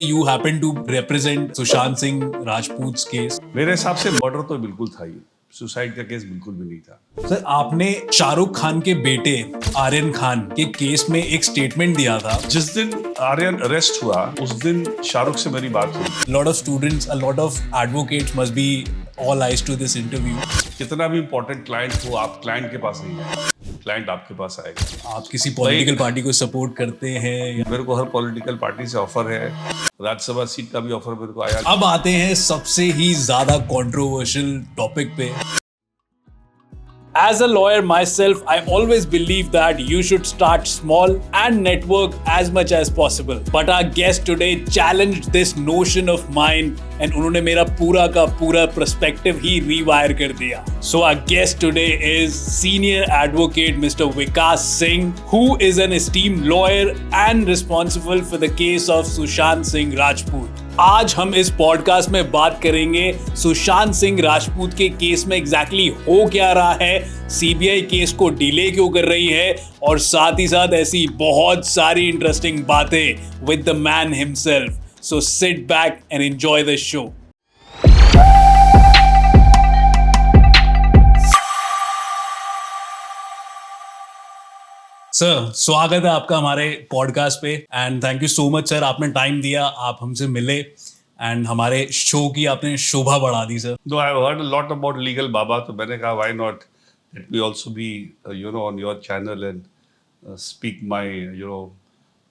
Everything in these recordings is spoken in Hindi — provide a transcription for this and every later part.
You happen to represent Sushant Singh Rajput's case. मेरे हिसाब से मर्डर तो बिल्कुल था ही, सुसाइड का केस बिल्कुल भी नहीं था। सर, आपने शाहरुख खान के बेटे आर्यन खान के केस में एक स्टेटमेंट दिया था. जिस दिन आर्यन अरेस्ट हुआ उस दिन शाहरुख से मेरी बात हुई। A lot of students, a lot of advocates must be all eyes to this interview. कितना भी इंपॉर्टेंट क्लाइंट हो, आप क्लाइंट के पास नहीं जाए, क्लाइंट आपके पास आएगा। आप किसी पॉलिटिकल पार्टी को सपोर्ट करते हैं या... मेरे को हर पॉलिटिकल पार्टी से ऑफर है, राज्यसभा सीट का भी ऑफर मेरे को आया। अब आते हैं सबसे ही ज्यादा कंट्रोवर्शियल टॉपिक पे. As a lawyer myself, I always believe that you should start small and network as much as possible. But our guest today challenged this notion of mine and उन्होंने मेरा पूरा का पूरा perspective ही rewire कर दिया. So our guest today is senior advocate Mr. Vikas Singh, who is an esteemed lawyer and responsible for the case of Sushant Singh Rajput. आज हम इस पॉडकास्ट में बात करेंगे सुशांत सिंह राजपूत के केस में एग्जैक्टली हो क्या रहा है, सीबीआई केस को डिले क्यों कर रही है, और साथ ही साथ ऐसी बहुत सारी इंटरेस्टिंग बातें with the man himself. So sit back and enjoy the show. Sir, स्वागत है आपका हमारे पॉडकास्ट पे and thank you so much sir, आपने टाइम दिया, आप हमसे मिले एंड हमारे शो की आपने शोभा बढ़ा दी sir. No, I've heard a lot about legal Baba, तो मैंने कहा why not let me also be on your channel and speak my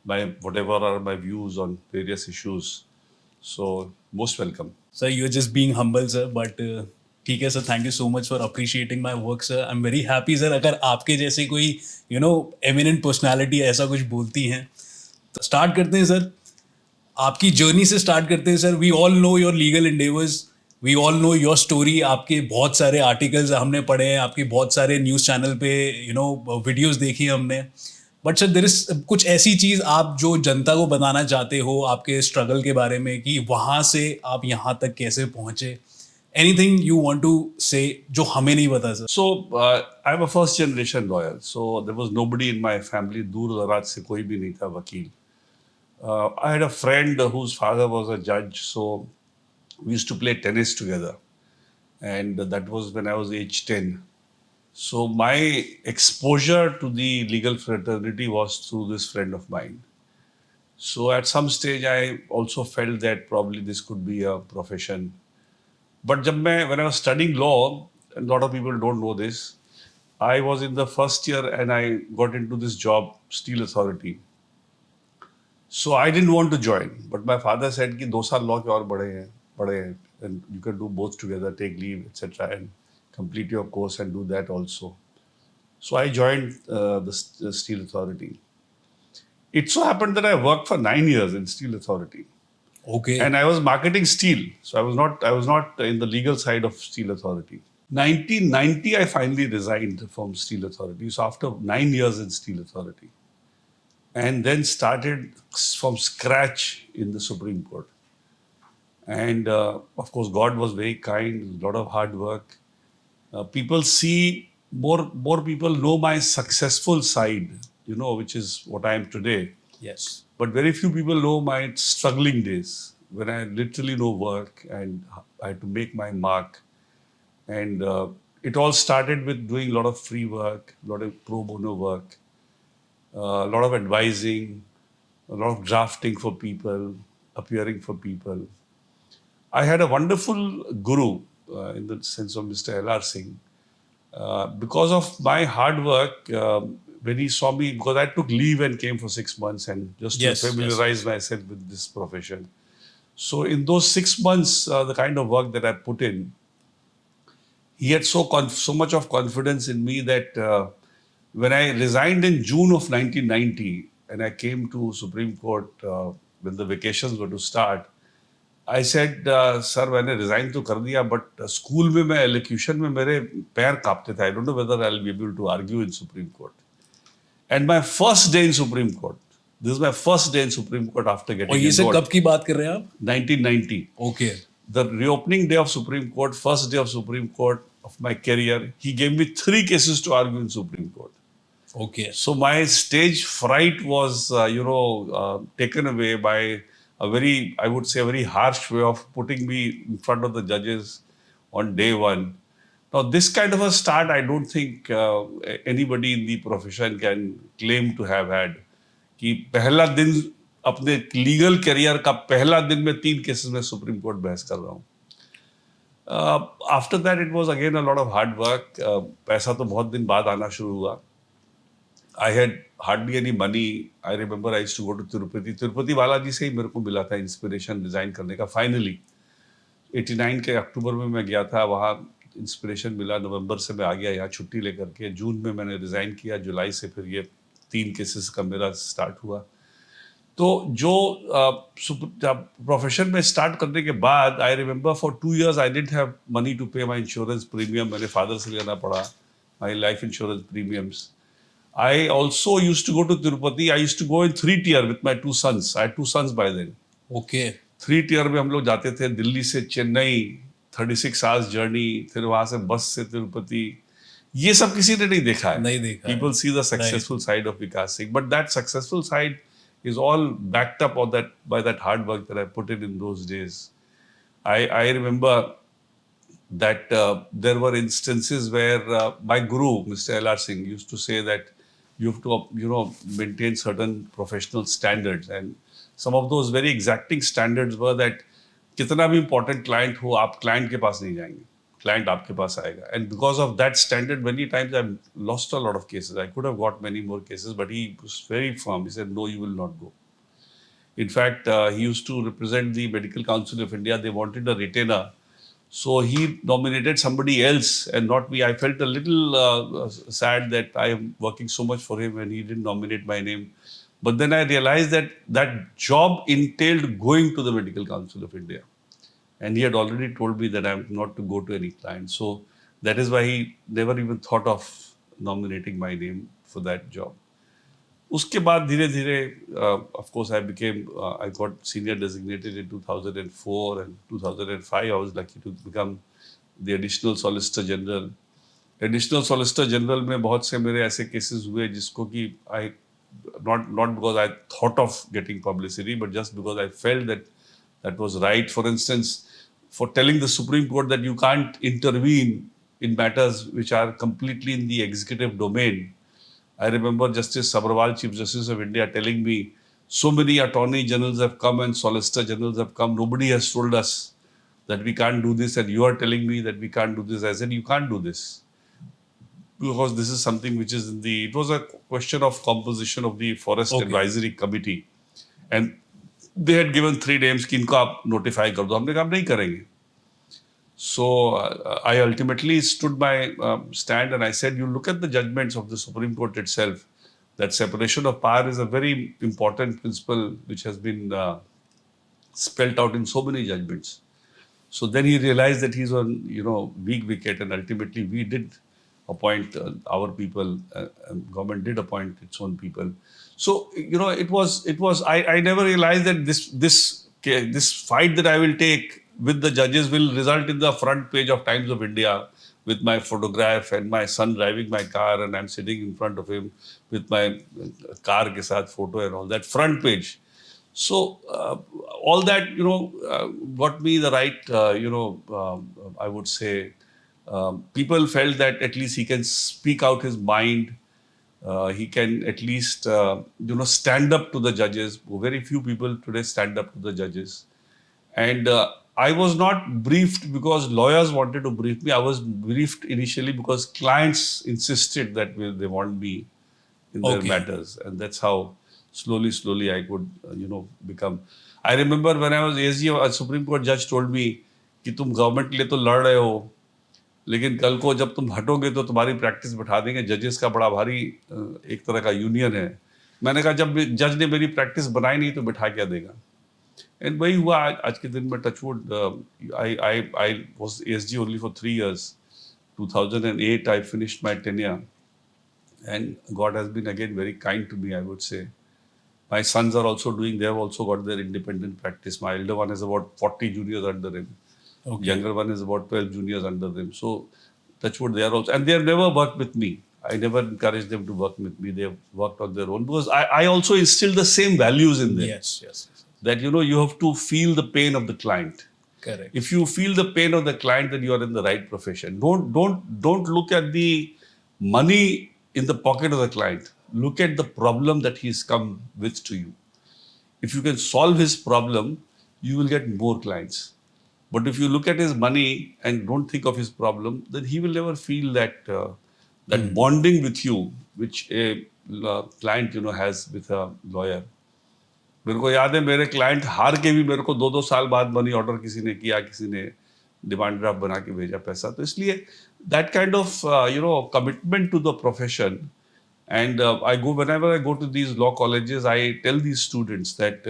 my whatever are my views on various issues. So most welcome. Sir, you're just being humble, sir, but ठीक है sir, thank you so much for appreciating my work sir. I am very happy sir, अगर आपके जैसे कोई एमिनेंट पर्सनालिटी ऐसा कुछ बोलती हैं. तो स्टार्ट करते हैं सर, आपकी जर्नी से स्टार्ट करते हैं sir. We all know your legal endeavours, we all know your story. आपके बहुत सारे आर्टिकल्स हमने पढ़े हैं, आपके बहुत सारे न्यूज़ चैनल पे वीडियोस देखी हमने. बट सर, देयर इज कुछ ऐसी चीज़ आप जो जनता को बताना चाहते हो आपके स्ट्रगल के बारे में, कि वहाँ से आप यहाँ तक कैसे पहुँचे. Anything you want to say जो हमें नहीं पता sir. So I'm a first generation lawyer. So there was nobody in my family. दूर दराज से कोई भी नहीं था वकील. I had a friend whose father was a judge. So we used to play tennis together, and that was when I was age 10. So my exposure to the legal fraternity was through this friend of mine. So at some stage, I also felt that probably this could be a profession. But when I was studying law, a lot of people don't know this, I was in the first year and I got into this job, Steel Authority. So I didn't want to join, but my father said कि 2 साल law के और बड़े हैं, and you can do both together, take leave, etc., and complete your course and do that also. So I joined the Steel Authority. It so happened that I worked for 9 years in Steel Authority. Okay. And I was marketing steel, so I was not in the legal side of Steel Authority. 1990, I finally resigned from Steel Authority. So after 9 years in Steel Authority, and then started from scratch in the Supreme Court. And of course, God was very kind. A lot of hard work. People see more people know my successful side, which is what I am today. Yes. But very few people know my struggling days when I literally no work and I had to make my mark. And it all started with doing a lot of free work, a lot of pro bono work, a lot of advising, a lot of drafting for people, appearing for people. I had a wonderful guru in the sense of Mr. L.R. Singh. Because of my hard work, when he saw me, because I took leave and came for 6 months and just to familiarize myself with this profession. So in those 6 months, the kind of work that I put in, he had so much of confidence in me that when I resigned in June of 1990 and I came to Supreme Court when the vacations were to start, I said, sir, मैंने resign तो कर दिया, but school में मैं elocution में मेरे पैर कांपते थे. I don't know whether I'll be able to argue in Supreme Court. And my first day in Supreme Court, this is my first day in Supreme Court after getting और ये सब कब की बात कर रहे हैं आप? 1990. Okay. The reopening day of Supreme Court, first day of Supreme Court of my career, he gave me 3 cases to argue in Supreme Court. Okay. So my stage fright was, taken away by a very, I would say, a very harsh way of putting me in front of the judges on day one. Now, this kind of a start, I don't think anybody in the profession can claim to have had. कि पहला दिन अपने लीगल करियर का पहला दिन में 3 केसेस में सुप्रीम कोर्ट बहस कर रहा हूँ. After that, it was again a lot of hard work. पैसा तो बहुत दिन बाद आना शुरू हुआ. I had hardly any money. I remember I used to go to Tirupati. Tirupati Balaji से ही मेरे को मिला था इंस्पिरेशन डिजाइन करने का. फाइनली 89 के अक्टूबर में मैं गया था, वहाँ इंस्पिरेशन मिला. नवंबर से मैं आ गया यहाँ छुट्टी लेकर के. जून में मैंने रिजाइन किया. जुलाई से फिर ये 3 केसेस का मेरा स्टार्ट हुआ. तो जो प्रोफेशन में स्टार्ट करने के बाद I remember for 2 years I didn't have money to pay my insurance premium. मेरे फादर से लेना पड़ा my life insurance premiums. I also used to go to Tirupati. I used to go in 3-tier with my 2 sons. I had 2 sons by then. Okay. 3-tier में हम लोग जाते थे. दिल्ली से चेन्नई 36 hours जर्नी, फिर वहां से बस से तिरुपति. ये सब किसी ने नहीं देखा है. नहीं देखा. People see the successful side of Vikas Singh, but that successful side is all backed up on that by that hard work that I put in those days. I remember that there were instances where my guru, Mr. L.R. Singh, used to say that you have to, maintain certain professional standards. And some of those very exacting standards were that कितना भी important client हो, आप client के पास नहीं जाएंगे. Client आपके पास आएगा. And because of that standard, many times I've lost a lot of cases. I could have got many more cases, but he was very firm. He said, no, you will not go. In fact, he used to represent the Medical Council of India. They wanted a retainer. So he nominated somebody else and not me. I felt a little sad that I am working so much for him and he didn't nominate my name. But then I realized that that job entailed going to the Medical Council of India. And he had already told me that I am not to go to any client. So that is why he never even thought of nominating my name for that job. उसके बाद धीरे धीरे of course I got senior designated in 2004 and 2005 I was lucky to become the additional solicitor general. Additional solicitor general में बहुत से मेरे ऐसे cases हुए जिसको कि I not because I thought of getting publicity but just because I felt that was right. For instance, for telling the Supreme Court that you can't intervene in matters which are completely in the executive domain. I remember Justice Sabharwal, Chief Justice of India, telling me, so many attorney generals have come and solicitor generals have come. Nobody has told us that we can't do this, and you are telling me that we can't do this. I said, you can't do this. Because this is something which is it was a question of composition of the Forest Advisory Committee. And they had given 3 names कि इनको आप notify कर दो. हमने कहा नहीं करेंगे. So I ultimately stood my stand and I said, you look at the judgments of the Supreme Court itself, that separation of power is a very important principle which has been spelled out in so many judgments. So then he realized that he's on, weak wicket, and ultimately we did appoint our people, government did appoint its own people. So, it was, I never realized that this fight that I will take with the judges will result in the front page of Times of India with my photograph and my son driving my car and I'm sitting in front of him with my car ke saath photo and all that front page. So all that, got me the right, I would say, people felt that at least he can speak out his mind. He can at least, stand up to the judges. Very few people today stand up to the judges. And I was not briefed because lawyers wanted to brief me. I was briefed initially because clients insisted that they want me in their matters. And that's how slowly I could, become. I remember when I was ASG, a Supreme Court judge told me कि तुम गवर्नमेंट के लिए तो लड़ रहे हो, लेकिन कल को जब तुम हटोगे तो तुम्हारी प्रैक्टिस बैठा देंगे. जजेस का बड़ा भारी एक तरह का यूनियन है. मैंने कहा जब जज ने मेरी प्रैक्टिस बनाई नहीं तो बैठा क्या देगा. एंड वही हुआ आज के दिन में. Touchwood I was SG only for 3 years. 2008 I finished my tenure and God has been again very kind to me, I would say. My sons are also they have also got their independent practice. My elder one has about 40 juniors under him. Younger one is about 12 juniors under them. So touchwood, they are also, and they have never worked with me. I never encouraged them to work with me. They have worked on their own because I also instilled the same values in them. Yes. that you have to feel the pain of the client. Correct. If you feel the pain of the client, then you are in the right profession. Don't look at the money in the pocket of the client. Look at the problem that he's come with to you. If you can solve his problem, you will get more clients. But if you look at his money and don't think of his problem, then he will never feel that bonding with you, which a client has with a lawyer. मेरे को याद है मेरे क्लाइंट हार के भी मेरे को 2-2 साल बाद मनी ऑर्डर किसी ने किया, किसी ने डिमांड ड्राफ्ट बना के भेजा पैसा. तो इसलिए that kind of commitment to the profession. And I go whenever I go to these law colleges, I tell these students that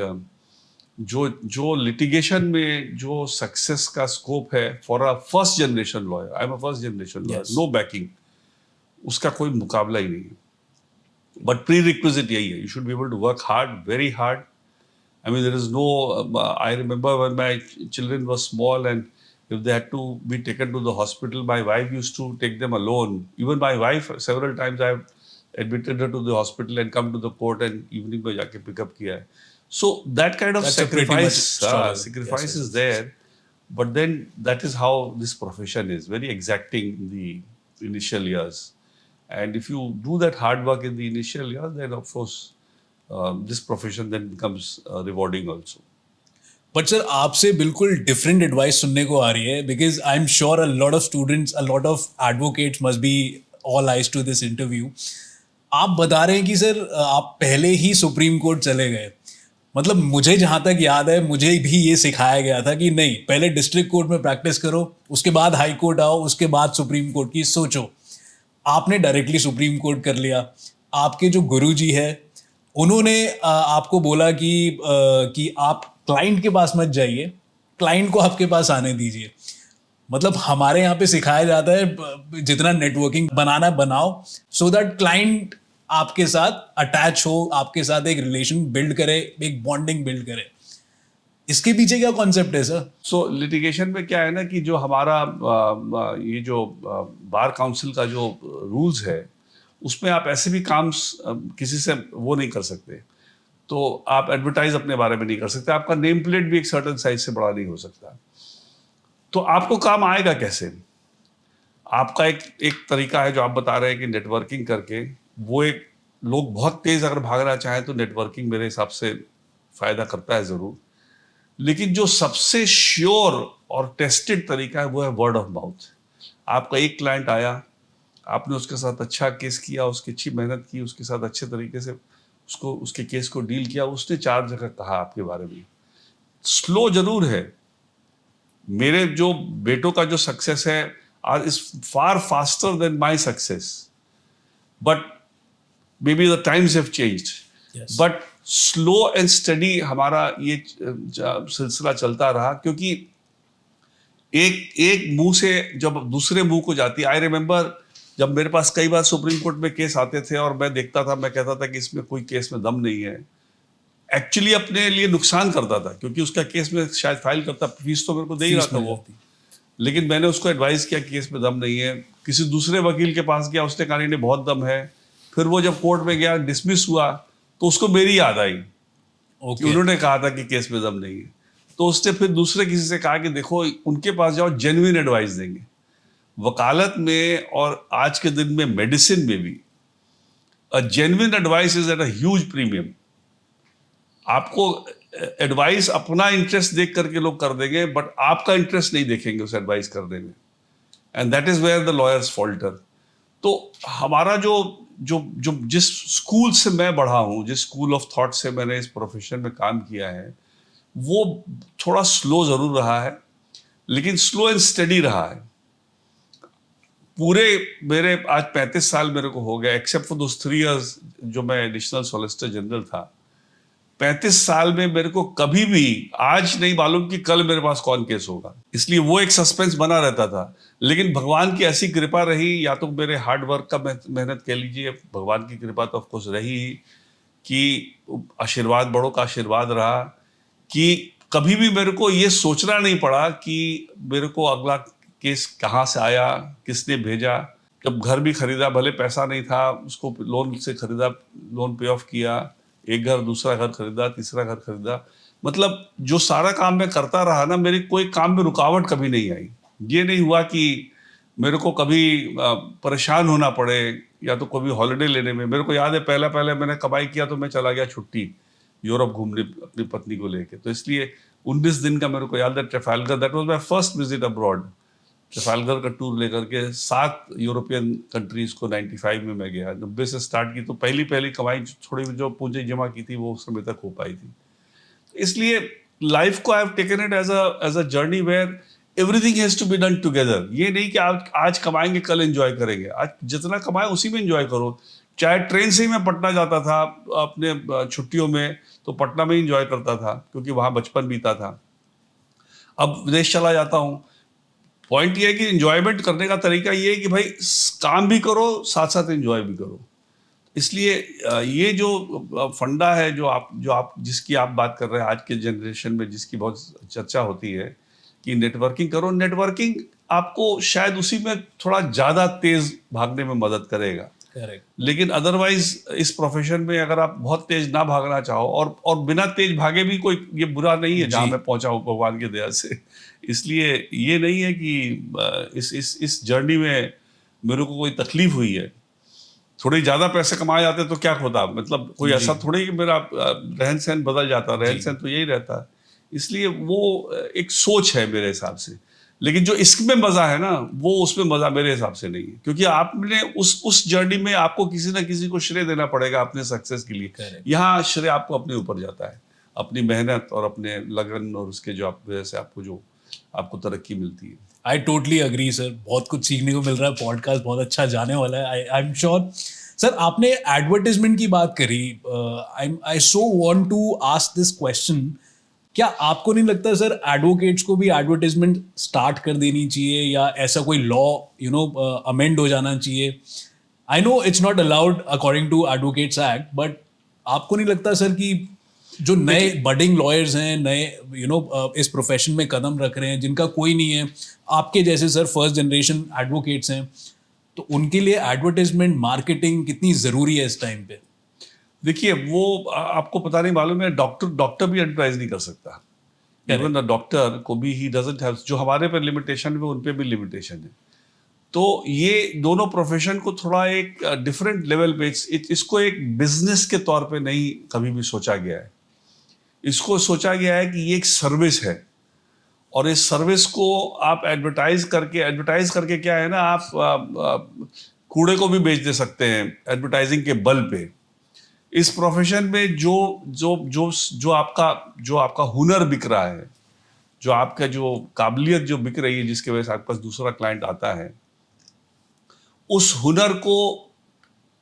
जो लिटिगेशन में जो सक्सेस का स्कोप है for a first generation lawyer, I am a first generation lawyer, no backing, उसका कोई मुकाबला ही नहीं है. बट प्री रिक्विजिट यही है, you should be able to work hard, very hard. I mean, there is no, I remember when my children were small and if they had to be taken to the hospital, my wife used to take them alone. Even my wife, several times I have admitted her to the hospital and come to the court and evening mein jaake pick up kiya hai. So that kind of sacrifice is there. But then that is how this profession is, very exacting in the initial years. And if you do that hard work in the initial years, then of course, this profession then becomes rewarding also. But sir आपसे बिल्कुल डिफरेंट एडवाइस सुनने को आ रही है, because I am sure a lot of students, a lot of advocates must be all eyes to this interview. आप बता रहे हैं कि सर आप पहले ही सुप्रीम कोर्ट चले गए. मतलब मुझे जहाँ तक याद है, मुझे भी ये सिखाया गया था कि नहीं, पहले डिस्ट्रिक्ट कोर्ट में प्रैक्टिस करो, उसके बाद हाई कोर्ट आओ, उसके बाद सुप्रीम कोर्ट की सोचो. आपने डायरेक्टली सुप्रीम कोर्ट कर लिया. आपके जो गुरुजी है उन्होंने आपको बोला कि आप क्लाइंट के पास मत जाइए, क्लाइंट को आपके पास आने दीजिए. मतलब हमारे यहाँ पे सिखाया जाता है जितना नेटवर्किंग बनाना बनाओ, सो दैट क्लाइंट आपके साथ अटैच हो, आपके साथ एक रिलेशन बिल्ड करे, एक बॉन्डिंग बिल्ड करे. इसके पीछे क्या कॉन्सेप्ट है सर? सो लिटिगेशन में क्या है ना कि जो हमारा ये जो बार काउंसिल का जो रूल्स है, उसमें आप ऐसे भी काम किसी से वो नहीं कर सकते. तो आप एडवर्टाइज अपने बारे में नहीं कर सकते, आपका नेम प्लेट भी एक सर्टेन साइज से बड़ा नहीं हो सकता. तो आपको काम आएगा कैसे? आपका एक तरीका है जो आप बता रहे हैं कि नेटवर्किंग करके, वो एक लोग बहुत तेज अगर भागना चाहें तो नेटवर्किंग मेरे हिसाब से फायदा करता है जरूर. लेकिन जो सबसे श्योर और टेस्टेड तरीका है वो है वर्ड ऑफ माउथ. आपका एक क्लाइंट आया, आपने उसके साथ अच्छा केस किया, उसकी अच्छी मेहनत की, उसके साथ अच्छे तरीके से उसके केस को डील किया, उसने 4 जगह कहा आपके बारे में. स्लो जरूर है. मेरे जो बेटों का जो सक्सेस है is far faster than my success, but may be the times have changed. But slow and study हमारा ये सिलसिला चलता रहा, क्योंकि एक मुंह से जब दूसरे मुंह को जाती. आई रिमेम्बर जब मेरे पास कई बार सुप्रीम कोर्ट में केस आते थे और मैं देखता था, मैं कहता था कि इसमें कोई केस में दम नहीं है. एक्चुअली अपने लिए नुकसान करता था, क्योंकि उसका केस में शायद फाइल करता, फीस तो मेरे को दे ही रहा था वो, लेकिन मैंने उसको एडवाइस किया कि केस में दम नहीं है. किसी दूसरे वकील के पास गया, उसने कहा नहीं बहुत दम है. फिर वो जब कोर्ट में गया, डिसमिस हुआ, तो उसको मेरी याद आई कि उन्होंने कहा था कि केस में दम नहीं है. तो उसने फिर दूसरे किसी से कहा कि देखो उनके पास जाओ, जेन्युइन एडवाइस देंगे. वकालत में और आज के दिन में मेडिसिन में भी a genuine advice is at a huge premium. आपको एडवाइस अपना इंटरेस्ट देख करके लोग कर देंगे, बट आपका इंटरेस्ट नहीं देखेंगे उस एडवाइस करने में. And that is where the lawyers falter. तो हमारा जो जिस स्कूल से मैं बढ़ा हूँ, जिस स्कूल ऑफ थॉट से मैंने इस प्रोफेशन में काम किया है, वो थोड़ा स्लो जरूर रहा है, लेकिन स्लो एंड स्टडी रहा है. पूरे मेरे आज 35 साल मेरे को हो गया, एक्सेप्ट फॉर दोस 3 इयर्स जो मैं एडिशनल सॉलिसिटर जनरल था. 35 साल में मेरे को कभी भी आज नहीं मालूम कि कल मेरे पास कौन केस होगा. इसलिए वो एक सस्पेंस बना रहता था. लेकिन भगवान की ऐसी कृपा रही, या तो मेरे हार्ड वर्क का मेहनत कह लीजिए, भगवान की कृपा तो ऑफकोर्स रही कि आशीर्वाद, बड़ों का आशीर्वाद रहा कि कभी भी मेरे को ये सोचना नहीं पड़ा कि मेरे को अगला केस कहाँ से आया, किसने भेजा. जब घर भी खरीदा, भले पैसा नहीं था, उसको लोन से खरीदा, लोन पे ऑफ किया, एक घर, दूसरा घर खरीदा, तीसरा घर खरीदा। मतलब जो सारा काम मैं करता रहा ना, मेरे कोई काम में रुकावट कभी नहीं आई। ये नहीं हुआ कि मेरे को कभी परेशान होना पड़े या तो कभी हॉलिडे लेने में। मेरे को याद है पहले पहले मैंने कमाई किया तो मैं चला गया छुट्टी यूरोप घूमने अपनी पत्नी को लेके। तो इसलिए 19 दिन का मेरे को याद है Trafalgar, that was my first visit abroad. Trafalgar का टूर लेकर के 7 यूरोपियन कंट्रीज को 95 में मैं गया। 90 से स्टार्ट की, तो पहली पहली कमाई थोड़ी जो पूंजी जमा की थी वो उस समय तक हो पाई थी। इसलिए लाइफ को I have taken it as a journey where everything has to be done together. ये नहीं कि आज कमाएंगे कल एंजॉय करेंगे। आज जितना कमाए उसी में एंजॉय करो। चाहे ट्रेन से ही मैं पटना जाता था अपने छुट्टियों में, तो पटना में ही एंजॉय करता था क्योंकि वहां बचपन बीता था। अब विदेश चला जाता हूँ। पॉइंट ये है कि एंजॉयमेंट करने का तरीका ये है कि भाई काम भी करो साथ साथ एंजॉय भी करो। इसलिए ये जो फंडा है जो आप जिसकी आप बात कर रहे हैं आज के जनरेशन में, जिसकी बहुत चर्चा होती है कि नेटवर्किंग करो। नेटवर्किंग आपको शायद उसी में थोड़ा ज़्यादा तेज भागने में मदद करेगा। करेक्ट। लेकिन अदरवाइज इस प्रोफेशन में अगर आप बहुत तेज ना भागना चाहो, और बिना तेज भागे भी कोई ये बुरा नहीं है जहाँ मैं पहुंचा हूँ भगवान की दया से। इसलिए ये नहीं है कि इस जर्नी में मेरे को कोई तकलीफ हुई है। थोड़े ज़्यादा पैसे कमाए जाते तो क्या होता, मतलब कोई ऐसा थोड़ी कि मेरा रहन सहन बदल जाता। रहन सहन तो यही रहता है। इसलिए वो एक सोच है मेरे हिसाब से। लेकिन जो इसमें मजा है ना, वो उसमें मजा मेरे हिसाब से नहीं है, क्योंकि आपने उस जर्नी में आपको किसी ना किसी को श्रेय देना पड़ेगा अपने सक्सेस के लिए। यहाँ श्रेय आपको अपने ऊपर जाता है, अपनी मेहनत और अपने लगन और उसके जो वजह से आपको तरक्की मिलती है। आई टोटली अग्री सर, बहुत कुछ सीखने को मिल रहा है। पॉडकास्ट बहुत अच्छा जाने वाला है, आई एम श्योर। सर, आपने एडवर्टाइजमेंट की बात करी। I so want to ask this question, क्या आपको नहीं लगता सर एडवोकेट्स को भी एडवर्टाइजमेंट स्टार्ट कर देनी चाहिए, या ऐसा कोई लॉ अमेंड हो जाना चाहिए? I know it's not allowed according to Advocates Act, but आपको नहीं लगता सर कि जो नए बडिंग लॉयर्स हैं, नए इस प्रोफेशन में कदम रख रहे हैं, जिनका कोई नहीं है, आपके जैसे सर फर्स्ट जनरेशन एडवोकेट्स हैं, तो उनके लिए एडवर्टाइजमेंट मार्केटिंग कितनी ज़रूरी है इस टाइम पे? देखिए, वो आपको पता नहीं मालूम है, डॉक्टर भी एडवर्टाइज नहीं कर सकता। इवन डॉक्टर को भी ही डजंट हैव, जो हमारे पे लिमिटेशन है उन पे भी लिमिटेशन है। तो ये दोनों प्रोफेशन को थोड़ा एक डिफरेंट लेवल पे, इसको एक बिजनेस के तौर पे नहीं कभी भी सोचा गया है। इसको सोचा गया है कि ये एक सर्विस है, और इस सर्विस को आप एडवर्टाइज करके क्या है ना, आप कूड़े को भी बेच दे सकते हैं एडवर्टाइजिंग के बल पे। इस प्रोफेशन में जो आपका हुनर बिक रहा है, जो आपका जो काबिलियत जो बिक रही है, जिसके वजह से आपके पास दूसरा क्लाइंट आता है, उस हुनर को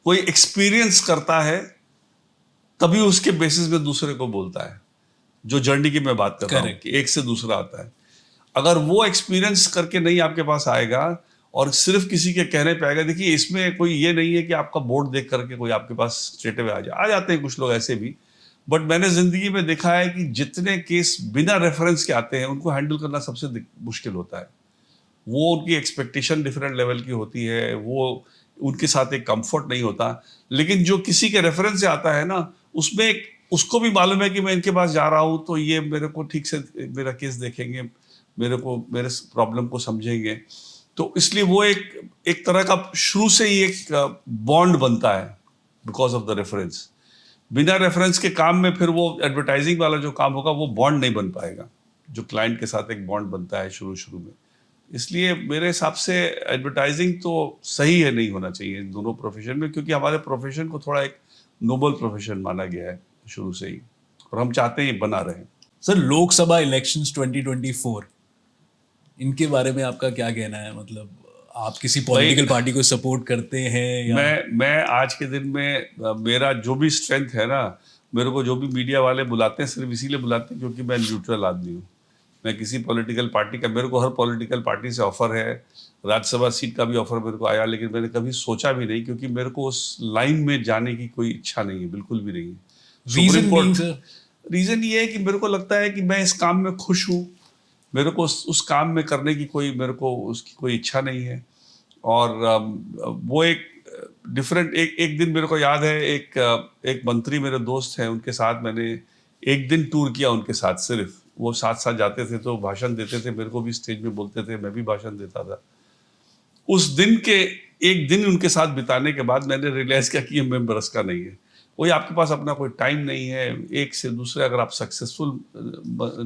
कोई एक्सपीरियंस करता है, तभी उसके बेसिस पे दूसरे को बोलता है। जो जर्नी की मैं बात कर रहा हूँ कि एक से दूसरा आता है। अगर वो एक्सपीरियंस करके नहीं आपके पास आएगा और सिर्फ किसी के कहने पे आएगा, देखिए इसमें कोई ये नहीं है कि आपका बोर्ड देख करके कोई आपके पास स्ट्रेट अवे आ जाते हैं कुछ लोग ऐसे भी। बट मैंने जिंदगी में देखा है कि जितने केस बिना रेफरेंस के आते हैं, उनको हैंडल करना सबसे मुश्किल होता है। वो उनकी एक्सपेक्टेशन डिफरेंट लेवल की होती है, वो उनके साथ एक कंफर्ट नहीं होता। लेकिन जो किसी के रेफरेंस से आता है ना, उसमें उसको भी मालूम है कि मैं इनके पास जा रहा हूँ तो ये मेरे को ठीक से मेरा केस देखेंगे, मेरे प्रॉब्लम को समझेंगे। तो इसलिए वो एक तरह का शुरू से ही एक बॉन्ड बनता है बिकॉज ऑफ द रेफरेंस। बिना रेफरेंस के काम में फिर वो एडवर्टाइजिंग वाला जो काम होगा वो बॉन्ड नहीं बन पाएगा, जो क्लाइंट के साथ एक बॉन्ड बनता है शुरू में। इसलिए मेरे हिसाब से एडवर्टाइजिंग तो सही है, नहीं होना चाहिए दोनों प्रोफेशन में, क्योंकि हमारे प्रोफेशन को थोड़ा एक नोबल प्रोफेशन माना गया है शुरू से ही, और हम चाहते हैं बना रहे। सर, लोकसभा इलेक्शंस 2024, इनके बारे में आपका क्या कहना है? मतलब आप किसी पॉलिटिकल पार्टी को सपोर्ट करते हैं या? मैं आज के दिन में मेरा जो भी स्ट्रेंथ है ना, मेरे को जो भी मीडिया वाले बुलाते हैं सिर्फ इसीलिए बुलाते हैं क्योंकि मैं न्यूट्रल आदमी हूँ। मैं किसी पॉलिटिकल पार्टी का, मेरे को हर पॉलिटिकल पार्टी से ऑफर है, राज्यसभा सीट का भी ऑफर मेरे को आया, लेकिन मैंने कभी सोचा भी नहीं, क्योंकि मेरे को उस लाइन में जाने की कोई इच्छा नहीं है, बिल्कुल भी नहीं है। रीजन ये है कि मेरे को लगता है कि मैं इस काम में खुश हूँ, मेरे को उस काम में करने की उसकी कोई इच्छा नहीं है। और वो डिफरेंट एक दिन मेरे को याद है, एक मंत्री मेरे दोस्त हैं, उनके साथ मैंने एक दिन टूर किया उनके साथ। सिर्फ वो साथ साथ जाते थे तो भाषण देते थे, मेरे को भी स्टेज में बोलते थे, मैं भी भाषण देता था। उस दिन के एक दिन उनके साथ बिताने के बाद मैंने रियलाइज किया कि ये मैं बरस का नहीं है। कोई आपके पास अपना कोई टाइम नहीं है। एक से दूसरे अगर आप सक्सेसफुल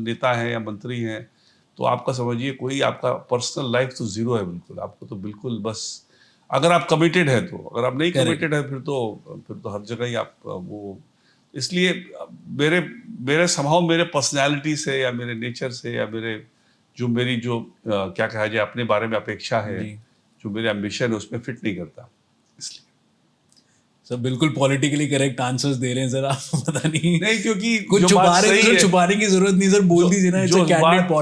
नेता हैं या मंत्री हैं तो आपका समझिए कोई आपका पर्सनल लाइफ तो जीरो है बिल्कुल। आपको तो बिल्कुल बस अगर आप कमिटेड है तो, अगर आप नहीं कमिटेड है फिर तो हर जगह ही आप वो। इसलिए मेरे मेरे स्वभाव, मेरे पर्सनैलिटी से या मेरे नेचर से या मेरी जो क्या कहा जाए अपने बारे में अपेक्षा है, जो मेरे एम्बिशन है उसमें फिट नहीं करता। इसलिए सर बिल्कुल पॉलिटिकली करेक्ट आंसर्स दे रहे हैं सर आप। पता नहीं क्योंकि कुछ छुपाने की जरूरत नहीं सर, बोल दीजिए ना।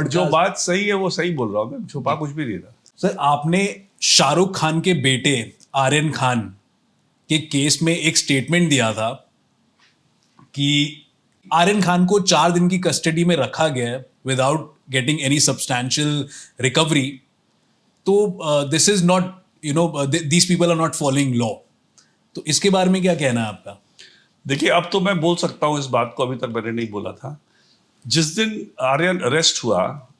जो बात सही है वो सही बोल रहा हूँ मैं, छुपा कुछ भी नहीं रहा। सर आपने शाहरुख खान के बेटे आर्यन खान के केस में एक स्टेटमेंट दिया था कि आर्यन खान को 4 दिन की कस्टडी में रखा गया है without getting any substantial recovery. तो this is not these people are not following law. तो इसके बारे में क्या कहना है आपका? देखिए अब तो मैं बोल सकता हूँ इस बात को, अभी तक मैंने नहीं बोला था। जिस दिन आर्यन अरेस्ट हुआ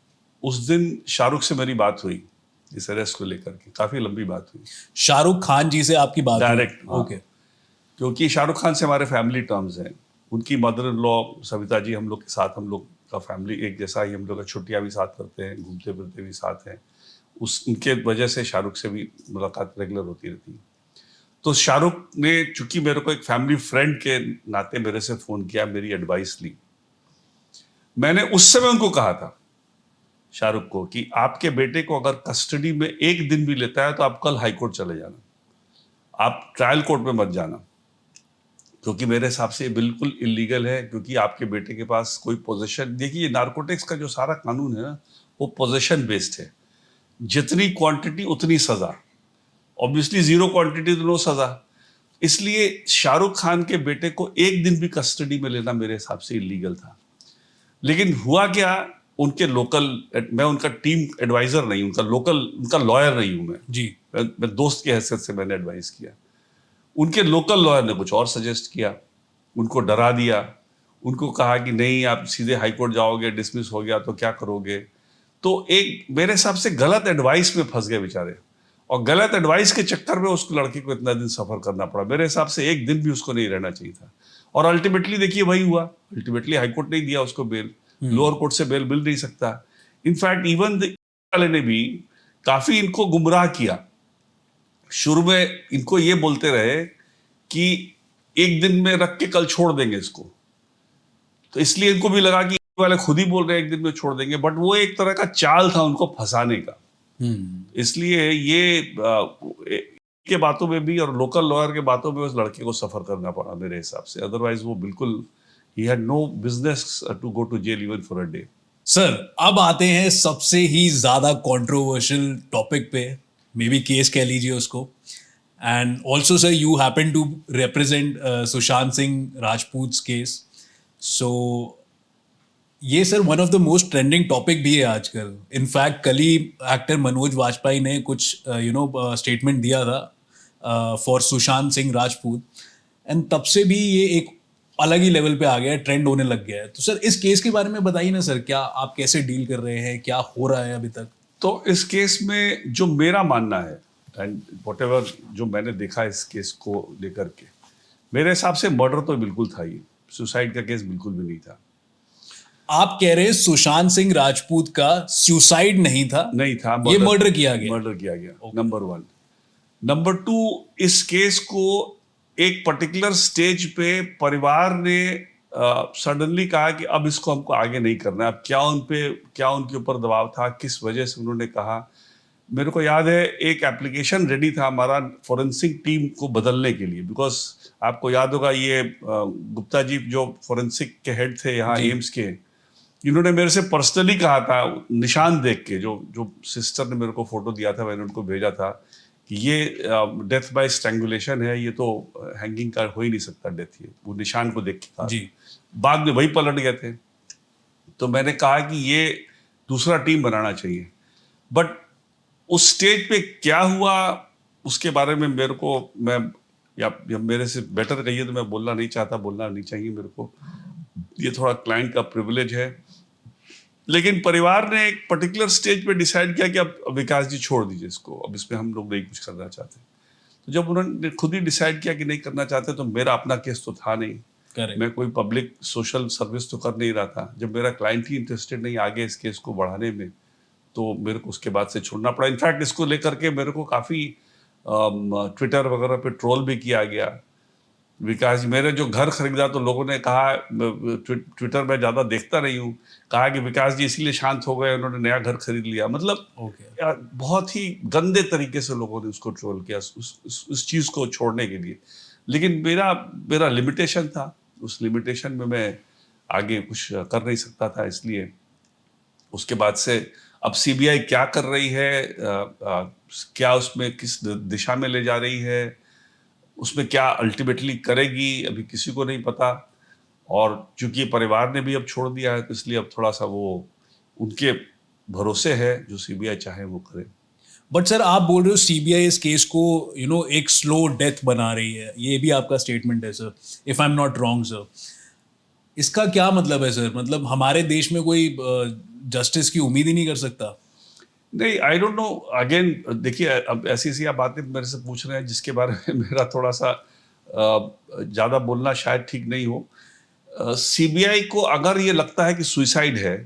उस दिन शाहरुख से मेरी बात हुई इस अरेस्ट को लेकर के, काफी लंबी बात हुई। शाहरुख खान जी से आपकी बात डायरेक्ट? ओके। क्योंकि शाहरुख खान से हमारे फैमिली टर्म्स हैं। उनकी mother in law Savita ji, हम लोग के साथ, हम लोग का फैमिली एक जैसा ही, हम लोग छुट्टियां भी साथ करते हैं, घूमते फिरते भी साथ हैं। उनके वजह से शाहरुख से भी मुलाकात रेगुलर होती रहती है। तो शाहरुख ने चूंकि मेरे को एक फैमिली फ्रेंड के नाते मेरे से फोन किया, मेरी एडवाइस ली। मैंने उस समय उनको कहा था शाहरुख को कि आपके बेटे को अगर कस्टडी में एक दिन भी लेता है तो आप कल हाई कोर्ट चले जाना, आप ट्रायल कोर्ट में मत जाना, क्योंकि मेरे हिसाब से ये बिल्कुल इलीगल है। क्योंकि आपके बेटे के पास कोई पोजीशन, देखिए नारकोटिक्स का जो सारा कानून है ना वो पोजीशन बेस्ड है। जितनी क्वांटिटी उतनी सजा, ऑब्वियसली जीरो क्वांटिटी तो नो सजा। इसलिए शाहरुख खान के बेटे को एक दिन भी कस्टडी में लेना मेरे हिसाब से इलीगल था। लेकिन हुआ क्या, उनके लोकल, मैं उनका टीम एडवाइजर नहीं, उनका लॉयर नहीं हूं मैं जी। मैं दोस्त की हैसियत से मैंने एडवाइस किया। उनके लोकल लॉयर ने कुछ और सजेस्ट किया, उनको डरा दिया, उनको कहा कि नहीं आप सीधे हाई कोर्ट जाओगे, डिसमिस हो गया तो क्या करोगे। तो एक मेरे हिसाब से गलत एडवाइस में फंस गए बेचारे, और गलत एडवाइस के चक्कर में उसको, लड़के को इतना दिन सफर करना पड़ा। मेरे हिसाब से एक दिन भी उसको नहीं रहना चाहिए था। और अल्टीमेटली देखिए वही हुआ, अल्टीमेटली हाईकोर्ट नहीं दिया उसको बेल, लोअर कोर्ट से बेल मिल नहीं सकता। इनफैक्ट इवन वाले ने भी काफी इनको गुमराह किया। शुरू में इनको ये बोलते रहे कि एक दिन में रख के कल छोड़ देंगे इसको, तो इसलिए इनको भी लगा कि वाले खुद ही बोल रहे हैं एक दिन में छोड़ देंगे, बट वो एक तरह का चाल था उनको फंसाने का। इसलिए ये के बातों में भी और लोकल लॉयर के बातों में उस लड़के को सफर करना पड़ा मेरे हिसाब से। अदरवाइज वो बिल्कुल, he had no business to go to jail even for a day. Sir अब आते हैं सबसे ही ज्यादा कंट्रोवर्शियल टॉपिक पे, मे बी केस कह लीजिए उसको। And also sir you happen to represent Sushant Singh Rajput case. So ये sir one of the most trending topic भी है आजकल। इनफैक्ट कल ही एक्टर मनोज वाजपेयी ने कुछ स्टेटमेंट दिया था फॉर सुशांत सिंह राजपूत, एंड तब से भी ये एक अलग ही लेवल पे आ गया है, ट्रेंड होने लग गया है। तो सर इस केस के बारे में बताइए ना सर, क्या आप कैसे डील कर रहे हैं, क्या हो रहा है अभी तक? तो इस केस में जो मेरा मानना है एंड व्हाटएवर जो मैंने देखा इस केस को लेकर के, मेरे हिसाब से मर्डर तो बिल्कुल था, ये सुसाइड का केस बिल्कुल भी नहीं था। आप कह रहे हैं सुशांत सिंह राजपूत का सुसाइड नहीं था? नहीं था, ये मर्डर किया गया। मर्डर किया गया, नंबर 1। नंबर 2, इस केस को एक पर्टिकुलर स्टेज पे परिवार ने सडनली कहा कि अब इसको हमको आगे नहीं करना है। अब क्या उनके ऊपर दबाव था, किस वजह से उन्होंने कहा, मेरे को याद है एक एप्लीकेशन रेडी था हमारा फॉरेंसिक टीम को बदलने के लिए। बिकॉज आपको याद होगा ये गुप्ता जी जो फॉरेंसिक के हेड थे यहाँ एम्स के, इन्होंने मेरे से पर्सनली कहा था, निशान देख के, जो सिस्टर ने मेरे को फोटो दिया था, मैंने उनको भेजा था कि ये डेथ बाय स्ट्रैंगुलेशन है, ये तो हैंगिंग का हो ही नहीं सकता डेथ, ये वो निशान को देख के कहा जी। बाद में वही पलट गए थे। तो मैंने कहा कि ये दूसरा टीम बनाना चाहिए। बट उस स्टेज पे क्या हुआ उसके बारे में मैं या मेरे से बेटर कहिए तो मैं बोलना नहीं चाहता, बोलना नहीं चाहिए मेरे को, ये थोड़ा क्लाइंट का प्रिविलेज है। लेकिन परिवार ने एक पर्टिकुलर स्टेज पे डिसाइड किया कि अब विकास जी छोड़ दीजिए इसको, अब इसमें हम लोग नहीं कुछ करना चाहते। तो जब उन्होंने खुद ही डिसाइड किया कि नहीं करना चाहते, तो मेरा अपना केस तो था नहीं, मैं कोई पब्लिक सोशल सर्विस तो कर नहीं रहा था। जब मेरा क्लाइंट ही इंटरेस्टेड नहीं आगे इस केस को बढ़ाने में, तो मेरे को उसके बाद से छोड़ना पड़ा। इनफैक्ट इसको लेकर के मेरे को काफ़ी ट्विटर वगैरह पे ट्रोल भी किया गया। विकास जी, मेरे जो घर खरीदा तो लोगों ने कहा, ट्विटर में ज़्यादा देखता नहीं हूँ, कहा कि विकास जी इसीलिए शांत हो गए, उन्होंने नया घर खरीद लिया। मतलब बहुत ही गंदे तरीके से लोगों ने उसको ट्रोल किया उस चीज़ को छोड़ने के लिए। लेकिन मेरा लिमिटेशन था, उस लिमिटेशन में मैं आगे कुछ कर नहीं सकता था। इसलिए उसके बाद से अब सीबीआई क्या कर रही है, क्या उसमें किस दिशा में ले जा रही है, उसमें क्या अल्टीमेटली करेगी, अभी किसी को नहीं पता। और चूंकि परिवार ने भी अब छोड़ दिया है, तो इसलिए अब थोड़ा सा वो उनके भरोसे है, जो सीबीआई चाहे वो करे। बट सर, आप बोल रहे हो सीबीआई इस केस को एक स्लो डेथ बना रही है, ये भी आपका स्टेटमेंट है sir, if I am not wrong sir. इसका क्या मतलब है सर? मतलब हमारे देश में कोई जस्टिस की उम्मीद ही नहीं कर सकता? नहीं, आई डोंट नो। अगेन देखिए, अब ऐसी आप बातें मेरे से पूछ रहे हैं जिसके बारे में मेरा थोड़ा सा ज़्यादा बोलना शायद ठीक नहीं हो। सीबीआई को अगर ये लगता है कि सुसाइड है,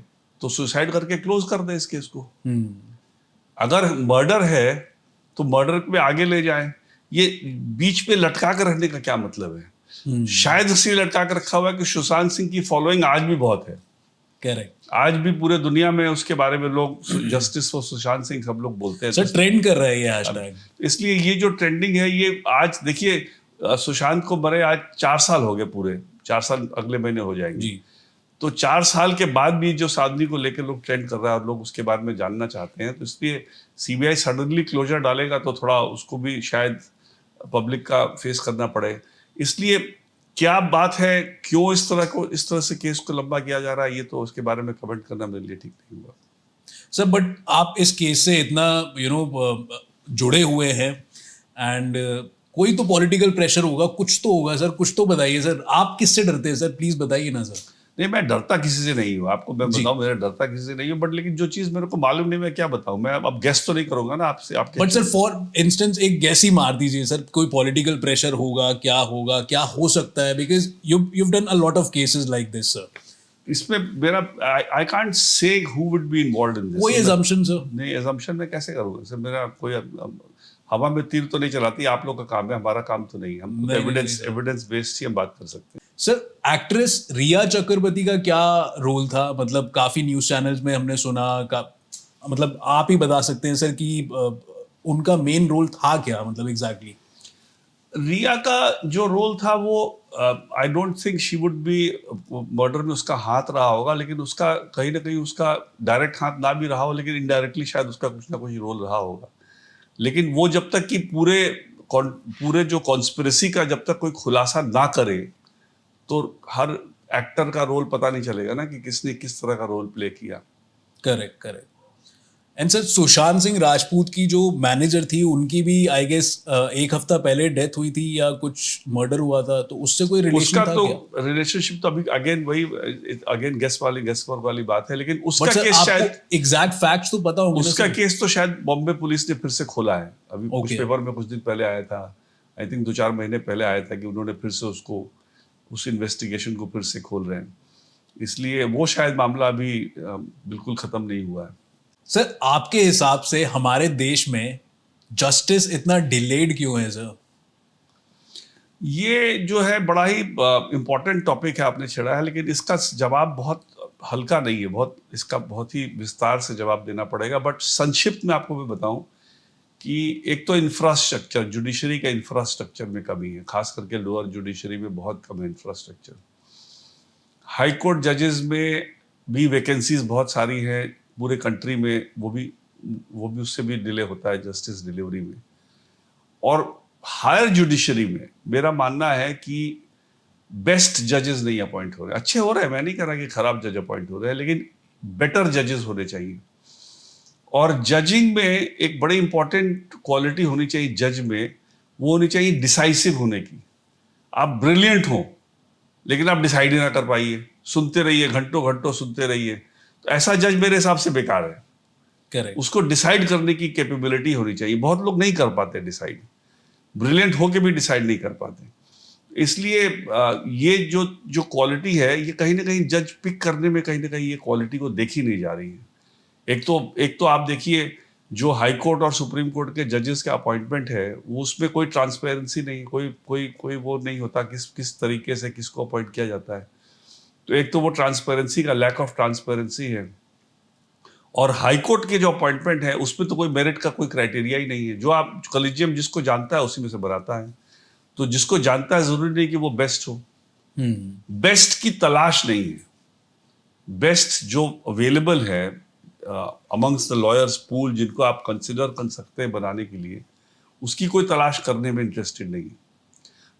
तो सुसाइड करके क्लोज कर दे इस केस को। अगर मर्डर है तो मर्डर पे आगे ले जाएं। ये बीच पे लटका कर रखने का क्या मतलब है? शायद इसलिए लटका कर रखा हुआ है कि सुशांत सिंह की फॉलोइंग आज भी बहुत है। करेक्ट। आज भी पूरे दुनिया में उसके बारे में लोग जस्टिस फॉर सुशांत सिंह सब लोग बोलते हैं। सर, ट्रेंड कर रहा है ये हैशटैग। इसलिए ये जो ट्रेंडिंग है, ये आज देखिए, सुशांत को मरे आज 4 साल हो गए, पूरे 4 साल अगले महीने हो जाएंगे जी। तो 4 साल के बाद भी जो साधनी को लेकर लोग ट्रेंड कर रहा है और लोग उसके बारे में जानना चाहते हैं, तो इसलिए सीबीआई सडनली क्लोजर डालेगा तो थोड़ा उसको भी शायद पब्लिक का फेस करना पड़े। इसलिए क्या बात है, क्यों इस तरह से केस को लंबा किया जा रहा है, ये तो उसके बारे में कमेंट करना मेरे लिए ठीक नहीं हुआ सर। बट आप इस केस से इतना जुड़े हुए हैं, एंड कोई तो पॉलिटिकल प्रेशर होगा, कुछ तो होगा सर, कुछ तो बताइए सर। आप किससे डरते हैं सर? प्लीज बताइए ना सर। नहीं, मैं डरता किसी से नहीं हूँ, आपको मैं बताऊं, मेरा डरता किसी से नहीं हूँ। बट लेकिन जो चीज मेरे को मालूम नहीं, मैं क्या बताऊं, मैं अब गेस तो नहीं करूंगा ना आपसे। आपके बट सर, फॉर इंस्टेंस एक गेस ही मार दीजिए सर, कोई पॉलिटिकल प्रेशर होगा, क्या हो सकता है? Because you've done a lot of cases like this sir. इसमें मेरा I can't say who would be involved in this. कोई assumption सर? नहीं, assumption मैं कैसे करूंगा सर? मेरा कोई हवा में तीर तो नहीं चलाती, आप लोग का काम है, हमारा काम तो नहीं। हम एविडेंस बेस्ड ही हम बात कर सकते हैं। सर, एक्ट्रेस रिया चक्रवर्ती का क्या रोल था? मतलब काफी न्यूज चैनल्स में हमने सुना मतलब आप ही बता सकते हैं सर कि उनका मेन रोल था क्या, मतलब एग्जैक्टली? रिया का जो रोल था वो I don't think she would be, murder में उसका हाथ रहा होगा, लेकिन उसका कहीं ना कहीं उसका डायरेक्ट हाथ ना भी रहा हो, लेकिन इनडायरेक्टली शायद उसका कुछ ना कुछ रोल रहा होगा। लेकिन वो जब तक कि पूरे जो कॉन्स्पिरेसी का जब तक कोई खुलासा ना करे, तो हर एक्टर का रोल पता नहीं चलेगा ना कि किसने किस तरह का रोल प्ले किया। Correct. And sir, Sushant Singh Rajput की जो मैनेजर थी, उनकी भी आई गेस 1 हफ्ता पहले डेथ हुई थी या कुछ मर्डर हुआ था, तो उससे कोई रिलेशन था क्या? तो रिलेशनशिप तो अभी अगेन गेस वर्क वाली बात है। लेकिन उसका केस शायद एग्जैक्ट फैक्ट्स तो पता होंगे। उसका केस तो शायद बॉम्बे पुलिस ने फिर से खोला है। अभी कुछ पेपर में कुछ दिन पहले आया था, आई थिंक 2-4 महीने पहले आया था, कि उन्होंने फिर से उस इन्वेस्टिगेशन को फिर से खोल रहे हैं। इसलिए वो शायद मामला अभी बिल्कुल खत्म नहीं हुआ है। सर, आपके हिसाब से हमारे देश में जस्टिस इतना डिलेड क्यों है सर? ये जो है बड़ा ही इम्पोर्टेंट टॉपिक है आपने छेड़ा है, लेकिन इसका जवाब बहुत हल्का नहीं है, इसका बहुत ही विस्तार से जवाब देना पड़ेगा। बट संक्षिप्त में आपको मैं बताऊं कि एक तो इंफ्रास्ट्रक्चर, जुडिशरी का इंफ्रास्ट्रक्चर में कमी है, खास करके लोअर जुडिशरी में बहुत कम है इंफ्रास्ट्रक्चर। हाई कोर्ट जजेस में भी वैकेंसीज बहुत सारी हैं पूरे कंट्री में, वो भी उससे भी डिले होता है जस्टिस डिलीवरी में। और हायर जुडिशरी में मेरा मानना है कि बेस्ट जजेस नहीं अपॉइंट हो रहे। अच्छे हो रहे हैं, मैं नहीं कह रहा कि खराब जज अपॉइंट हो रहे हैं, लेकिन बेटर जजेस होने चाहिए। और जजिंग में एक बड़ी इंपॉर्टेंट क्वालिटी होनी चाहिए जज में, वो होनी चाहिए डिसाइसिव होने की। आप ब्रिलियंट हो लेकिन आप डिसाइड ही ना कर पाइए, सुनते रहिए, घंटों घंटों सुनते रहिए, तो ऐसा जज मेरे हिसाब से बेकार है। करेक्ट। उसको डिसाइड करने की कैपेबिलिटी होनी चाहिए। बहुत लोग नहीं कर पाते डिसाइड, ब्रिलियंट होके भी डिसाइड नहीं कर पाते। इसलिए ये जो जो क्वालिटी है, ये कहीं ना कहीं जज पिक करने में कहीं ना कहीं ये क्वालिटी को देखी नहीं जा रही है। एक तो आप देखिए, जो हाई कोर्ट और सुप्रीम कोर्ट के जजेस का अपॉइंटमेंट है, वो उसमें कोई ट्रांसपेरेंसी नहीं, कोई वो नहीं होता किस किस तरीके से किसको अपॉइंट किया जाता है। तो एक तो वो ट्रांसपेरेंसी का लैक ऑफ ट्रांसपेरेंसी है, और हाई कोर्ट के जो अपॉइंटमेंट है उसमें तो कोई मेरिट का कोई क्राइटेरिया ही नहीं है। जो आप कॉलेजियम जिसको जानता है उसी में से बनाता है, तो जिसको जानता है जरूरी नहीं कि वो बेस्ट हो। बेस्ट की तलाश नहीं है। बेस्ट जो अवेलेबल है अमंग्स द लॉयर्स पूल, जिनको आप कंसिडर कर सकते हैं बनाने के लिए, उसकी कोई तलाश करने में इंटरेस्टेड नहीं है।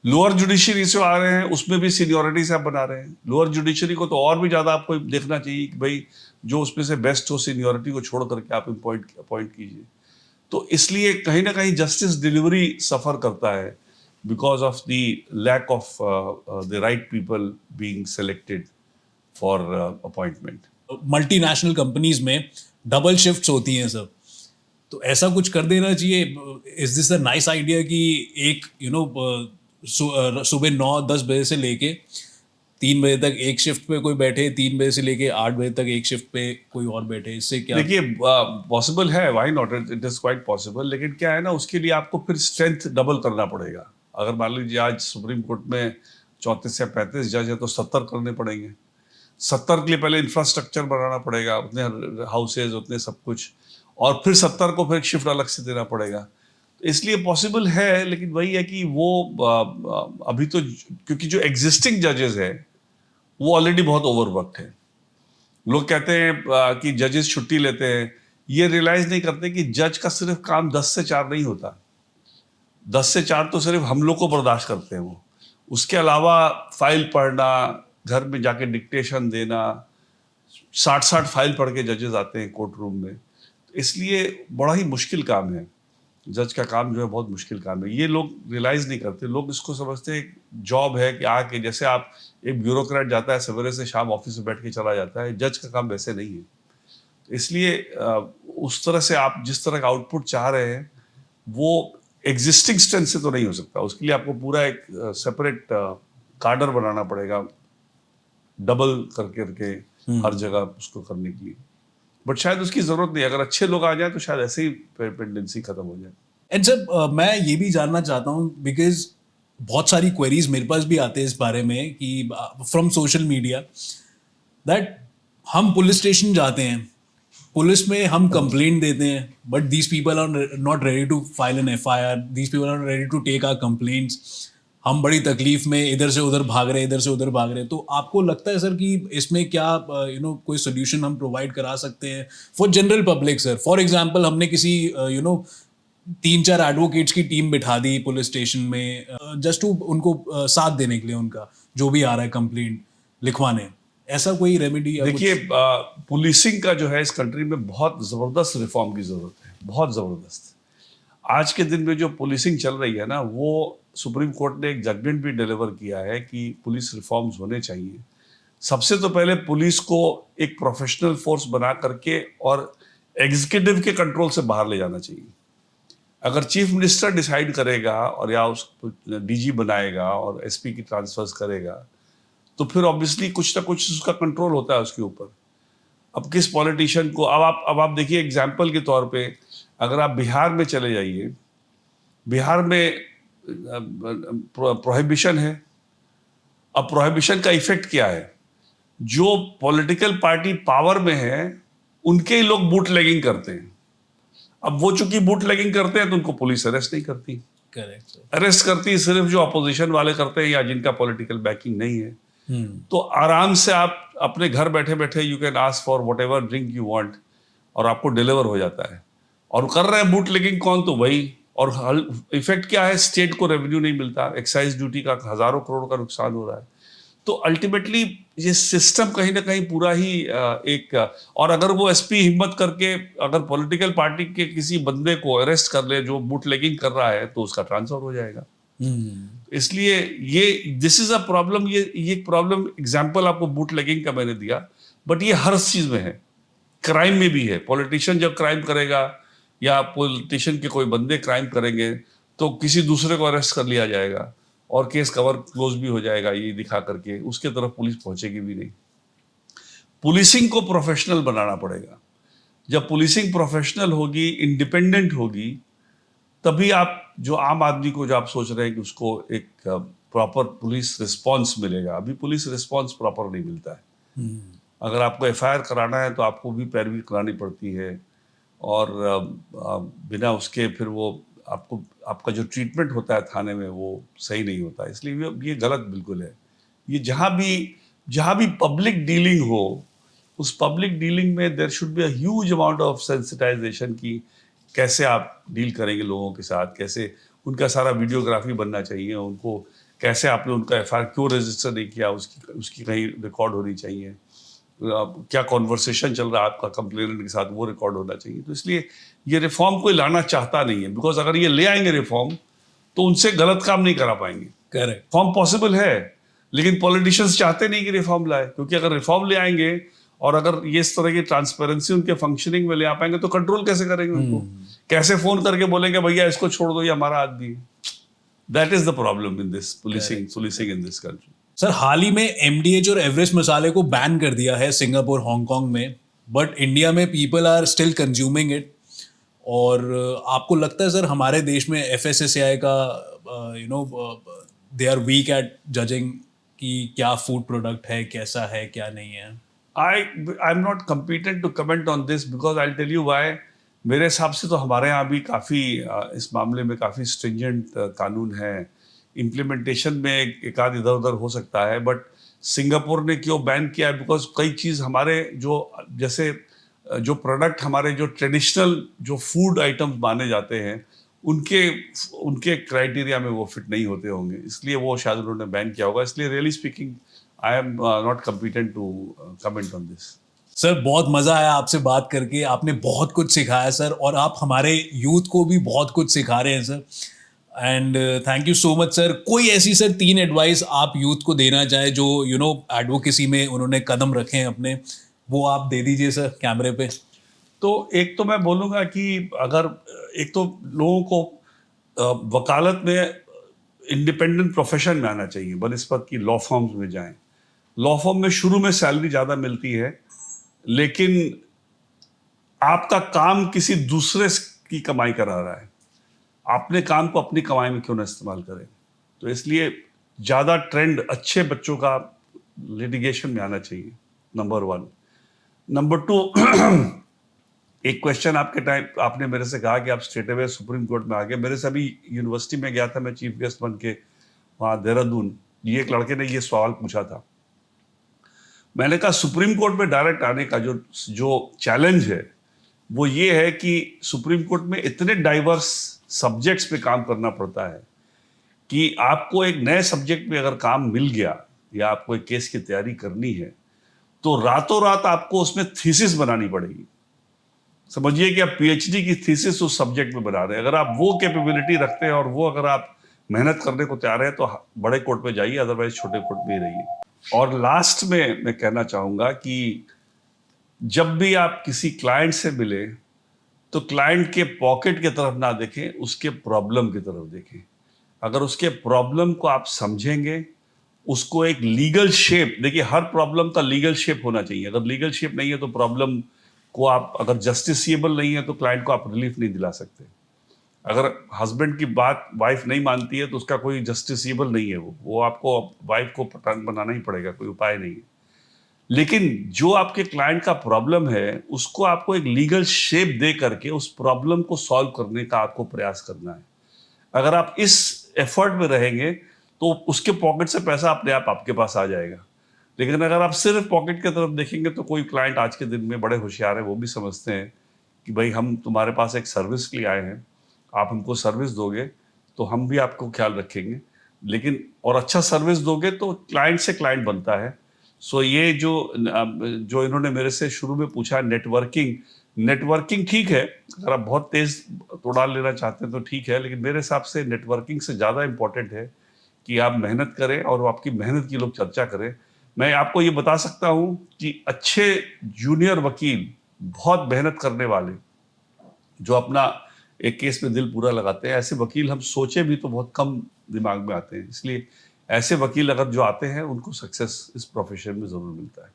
लोअर जुडिशरी से आ रहे हैं, उसमें भी सीनियोरिटी से आप बना रहे हैं। लोअर जुडिशरी को तो और भी ज्यादा आपको देखना चाहिए कि भाई जो उसमें से बेस्ट हो, सीनियोरिटी को छोड़ करके आप अपॉइंट कीजिए। तो इसलिए कहीं ना कहीं जस्टिस डिलीवरी सफर करता है because of the lack of the right people being selected for appointment. Multinational companies में डबल शिफ्ट्स होती हैं सब, तो ऐसा कुछ कर देना चाहिए। Is this a nice idea कि एक सुबह 9-10 बजे से लेके 3 बजे तक एक शिफ्ट पे कोई बैठे, 3 बजे से लेके 8 बजे तक एक शिफ्ट पे कोई और बैठे, इससे क्या? देखिए, पॉसिबल है, why not, it is quite possible. लेकिन क्या है ना, उसके लिए आपको फिर स्ट्रेंथ डबल करना पड़ेगा। अगर मान लीजिए आज सुप्रीम कोर्ट में 34 या 35 जज है तो 70 करने पड़ेंगे। 70 के लिए पहले इंफ्रास्ट्रक्चर बनाना पड़ेगा, उतने हाउसेज, उतने सब कुछ, और फिर 70 को फिर शिफ्ट अलग से देना पड़ेगा। तो इसलिए पॉसिबल है, लेकिन वही है कि वो अभी तो क्योंकि जो एग्जिस्टिंग जजेस है वो ऑलरेडी बहुत ओवरवर्क्ड है। लोग कहते हैं कि जजेस छुट्टी लेते हैं, ये रियलाइज नहीं करते कि जज का सिर्फ काम 10 से 4 नहीं होता। 10 से 4 तो सिर्फ हम लोग को बर्दाश्त करते हैं वो। उसके अलावा फाइल पढ़ना, घर में जाके डिक्टेशन देना, 60 फाइल पढ़ के जजेस आते हैं कोर्ट रूम में। इसलिए बड़ा ही मुश्किल काम है, जज का काम जो है बहुत मुश्किल काम है। ये लोग रियलाइज नहीं करते। लोग इसको समझते हैं एक जॉब है कि आके, जैसे आप एक ब्यूरोक्रेट जाता है सवेरे से शाम ऑफिस में बैठ के चला जाता है, जज का काम वैसे नहीं है। इसलिए उस तरह से आप जिस तरह का आउटपुट चाह रहे हैं वो एग्जिस्टिंग स्ट्रेंथ से तो नहीं हो सकता। उसके लिए आपको पूरा एक सेपरेट कार्डर बनाना पड़ेगा, डबल करके हर जगह उसको करने के लिए। बट शायद उसकी जरूरत नहीं, अगर अच्छे लोग आ जाए तो शायद ऐसे ही पेंडेंसी खत्म हो जाए। एंड सर, मैं ये भी जानना चाहता हूँ, बिकॉज बहुत सारी क्वेरीज मेरे पास भी आते हैं इस बारे में कि फ्रॉम सोशल मीडिया, दैट हम पुलिस स्टेशन जाते हैं, पुलिस में हम कंप्लेंट देते हैं, but these people are not ready to file an FIR, these people are ready to take our complaints. हम बड़ी तकलीफ में इधर से उधर भाग रहे हैं, इधर से उधर भाग रहे हैं। तो आपको लगता है सर कि इसमें क्या कोई सोल्यूशन हम प्रोवाइड करा सकते हैं for general public? Sir for example, हमने किसी 3-4 एडवोकेट्स की टीम बिठा दी पुलिस स्टेशन में, जस्ट टू उनको साथ देने के लिए, उनका जो भी आ रहा है कंप्लेंट लिखवाने। ऐसा कोई रेमेडी? देखिए, पुलिसिंग का जो है इस कंट्री में बहुत जबरदस्त रिफॉर्म की जरूरत है, बहुत जबरदस्त। आज के दिन में जो पुलिसिंग चल रही है ना, वो सुप्रीम कोर्ट ने एक जजमेंट भी डिलीवर किया है कि पुलिस रिफॉर्म्स होने चाहिए। सबसे तो पहले पुलिस को एक प्रोफेशनल फोर्स बना करके और एग्जीक्यूटिव के कंट्रोल से बाहर ले जाना चाहिए। अगर चीफ मिनिस्टर डिसाइड करेगा और या उसको DG बनाएगा और SP की ट्रांसफर्स करेगा, तो फिर ऑब्वियसली कुछ ना कुछ उसका कंट्रोल होता है उसके ऊपर। अब किस पॉलिटिशियन को, अब आप देखिए, एग्जाम्पल के तौर पे अगर आप बिहार में चले जाइए, बिहार में प्रोहिबिशन है। अब प्रोहिबिशन का इफेक्ट क्या है? जो पॉलिटिकल पार्टी पावर में है उनके ही लोग बूट लेगिंग करते हैं। अब वो चूंकि बूट लेगिंग करते हैं तो उनको पुलिस अरेस्ट नहीं करती। करेक्ट। अरेस्ट करती सिर्फ जो अपोजिशन वाले करते हैं या जिनका पॉलिटिकल बैकिंग नहीं है। तो आराम से आप अपने घर बैठे बैठे you can ask for whatever drink you want और आपको डिलीवर हो जाता है। और कर रहे हैं बूट लेगिंग कौन? तो वही। और इफेक्ट क्या है? स्टेट को रेवेन्यू नहीं मिलता, एक्साइज ड्यूटी का हजारों करोड़ का नुकसान हो रहा है। तो अल्टीमेटली ये सिस्टम कहीं ना कहीं पूरा ही एक और अगर वो एसपी हिम्मत करके अगर पॉलिटिकल पार्टी के किसी बंदे को अरेस्ट कर ले जो बूटलेगिंग कर रहा है तो उसका ट्रांसफर हो जाएगा। इसलिए ये दिस इज अ प्रॉब्लम। ये प्रॉब्लम एग्जाम्पल आपको बूटलेगिंग का मैंने दिया, बट ये हर चीज में है, क्राइम में भी है। पॉलिटिशियन जब क्राइम करेगा या पॉलिटिशियन के कोई बंदे क्राइम करेंगे तो किसी दूसरे को अरेस्ट कर लिया जाएगा और केस कवर क्लोज भी हो जाएगा, ये दिखा करके उसके तरफ पुलिस पहुंचेगी भी नहीं। पुलिसिंग को प्रोफेशनल बनाना पड़ेगा। जब पुलिसिंग प्रोफेशनल होगी, इंडिपेंडेंट होगी, तभी आप जो आम आदमी को जो आप सोच रहे हैं कि उसको एक प्रॉपर पुलिस रिस्पॉन्स मिलेगा, अभी पुलिस रिस्पॉन्स प्रॉपर नहीं मिलता है। अगर आपको एफआईआर कराना है तो आपको भी पैरवी करानी पड़ती है और बिना उसके फिर वो आपका जो ट्रीटमेंट होता है थाने में वो सही नहीं होता। इसलिए ये गलत बिल्कुल है। ये जहाँ भी पब्लिक डीलिंग हो, उस पब्लिक डीलिंग में there should be a huge amount of sensitisation की कैसे आप डील करेंगे लोगों के साथ, कैसे उनका सारा वीडियोग्राफी बनना चाहिए, उनको कैसे आपने उनका एफआईआर क्यों रजिस्टर नहीं किया उसकी कहीं रिकॉर्ड होनी चाहिए, क्या कॉन्वर्सेशन चल रहा है आपका कंप्लेनेंट के साथ वो रिकॉर्ड होना चाहिए। तो इसलिए ये रिफॉर्म कोई लाना चाहता नहीं है, बिकॉज अगर ये ले आएंगे रिफॉर्म तो उनसे गलत काम नहीं करा पाएंगे। करेक्ट, रिफॉर्म पॉसिबल है लेकिन पॉलिटिशियंस चाहते नहीं कि रिफॉर्म लाए, क्योंकि अगर रिफॉर्म ले आएंगे और अगर ये इस तरह की ट्रांसपेरेंसी उनके फंक्शनिंग में ले आ पाएंगे तो कंट्रोल कैसे करेंगे उनको? कैसे फोन करके बोलेंगे भैया इसको छोड़ दो, ये हमारा आदमी है? That is the problem in this policing in this country. Sir हाल ही में एमडीएच और एवरेस्ट मसाले को बैन कर दिया है सिंगापुर, हांगकांग में, बट इंडिया में people are still consuming it. और आपको लगता है सर हमारे देश में एफएसएसएआई का they are weak at judging कि क्या फूड प्रोडक्ट है, कैसा है, क्या नहीं है? I'm not competent to comment on this because I'll tell you why. मेरे हिसाब से तो हमारे यहाँ भी काफ़ी इस मामले में काफ़ी स्ट्रिंजेंट कानून है। इम्प्लीमेंटेशन में एक आध इधर उधर हो सकता है, बट सिंगापुर ने क्यों बैन किया है? बिकॉज कई चीज़ हमारे जो जैसे जो प्रोडक्ट हमारे जो ट्रेडिशनल जो फूड आइटम्स माने जाते हैं उनके क्राइटेरिया में वो फिट नहीं होते होंगे, इसलिए वो शायद उन्होंने बैन किया होगा। इसलिए really speaking I am not competent to comment on this. Sir बहुत मजा आया आपसे बात करके, आपने बहुत कुछ सिखाया सर, और आप हमारे यूथ को भी बहुत कुछ सिखा रहे हैं sir, and thank you so much sir. कोई ऐसी सर 3 एडवाइस आप यूथ को देना चाहे जो एडवोकेसी में उन्होंने कदम रखे हैं अपने, वो आप दे दीजिए सर कैमरे पे। तो एक तो मैं बोलूँगा कि अगर एक तो लोगों को वकालत में इंडिपेंडेंट प्रोफेशन में आना चाहिए बनिस्बत की लॉ फर्म्स में जाएं। लॉ फर्म में शुरू में सैलरी ज़्यादा मिलती है, लेकिन आपका काम किसी दूसरे की कमाई करा रहा है, आपने काम को अपनी कमाई में क्यों ना इस्तेमाल करें? तो इसलिए ज़्यादा ट्रेंड अच्छे बच्चों का लिटिगेशन में आना चाहिए, नंबर 1। नंबर 2, एक क्वेश्चन आपके टाइम आपने मेरे से कहा कि आप स्ट्रेट अवे सुप्रीम कोर्ट में आ गए। मेरे से अभी यूनिवर्सिटी में गया था मैं चीफ गेस्ट बन के वहाँ देहरादून, ये एक लड़के ने ये सवाल पूछा था। मैंने कहा सुप्रीम कोर्ट में डायरेक्ट आने का जो चैलेंज है वो ये है कि सुप्रीम कोर्ट में इतने डाइवर्स सब्जेक्ट्स पे काम करना पड़ता है कि आपको एक नए सब्जेक्ट पे अगर काम मिल गया या आपको एक केस की तैयारी करनी है तो रातों रात आपको उसमें थीसिस बनानी पड़ेगी। समझिए कि आप पीएचडी की थीसिस उस सब्जेक्ट में बना रहे हैं। अगर आप वो कैपेबिलिटी रखते हैं और वो अगर आप मेहनत करने को तैयार है तो बड़े कोर्ट में जाइए, अदरवाइज छोटे कोर्ट में ही रहिए। और लास्ट में मैं कहना चाहूँगा कि जब भी आप किसी क्लाइंट से मिले तो क्लाइंट के पॉकेट की तरफ ना देखें, उसके प्रॉब्लम की तरफ देखें। अगर उसके प्रॉब्लम को आप समझेंगे, उसको एक लीगल शेप, देखिए हर प्रॉब्लम का लीगल शेप होना चाहिए। अगर लीगल शेप नहीं है तो प्रॉब्लम को आप, अगर जस्टिसिएबल नहीं है तो क्लाइंट को आप रिलीफ नहीं दिला सकते। अगर हस्बैंड की बात वाइफ नहीं मानती है तो उसका कोई जस्टिसिएबल नहीं है, वो आपको वाइफ को पटांग बनाना ही पड़ेगा, कोई उपाय नहीं है। लेकिन जो आपके क्लाइंट का प्रॉब्लम है उसको आपको एक लीगल शेप दे करके उस प्रॉब्लम को सॉल्व करने का आपको प्रयास करना है। अगर आप इस एफर्ट में रहेंगे तो उसके पॉकेट से पैसा अपने आप आपके पास आ जाएगा। लेकिन अगर आप सिर्फ पॉकेट की तरफ देखेंगे तो कोई क्लाइंट आज के दिन में बड़े होशियार है, वो भी समझते हैं कि भाई हम तुम्हारे पास एक सर्विस के लिए आए हैं, आप हमको सर्विस दोगे तो हम भी आपको ख्याल रखेंगे। लेकिन और अच्छा सर्विस दोगे तो क्लाइंट से क्लाइंट बनता है। सो ये जो इन्होंने मेरे से शुरू में पूछा नेटवर्किंग ठीक है, अगर आप बहुत तेज तोड़ा लेना चाहते हैं तो ठीक है, लेकिन मेरे हिसाब से नेटवर्किंग से ज़्यादा इंपॉर्टेंट है कि आप मेहनत करें और आपकी मेहनत की लोग चर्चा करें। मैं आपको ये बता सकता हूँ कि अच्छे जूनियर वकील, बहुत मेहनत करने वाले, जो अपना एक केस में दिल पूरा लगाते हैं, ऐसे वकील हम सोचे भी तो बहुत कम दिमाग में आते हैं। इसलिए ऐसे वकील अगर जो आते हैं उनको सक्सेस इस प्रोफेशन में जरूर मिलता है।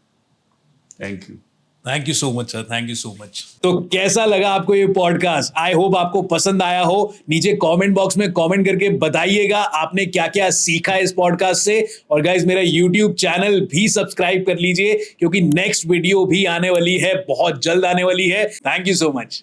Thank you. Thank you so much sir, thank you so much. तो कैसा लगा आपको ये पॉडकास्ट? आई होप आपको पसंद आया हो। नीचे कमेंट बॉक्स में कमेंट करके बताइएगा आपने क्या क्या सीखा इस पॉडकास्ट से। और गाइस मेरा यूट्यूब चैनल भी सब्सक्राइब कर लीजिए, क्योंकि नेक्स्ट वीडियो भी आने वाली है, बहुत जल्द आने वाली है। Thank you so much.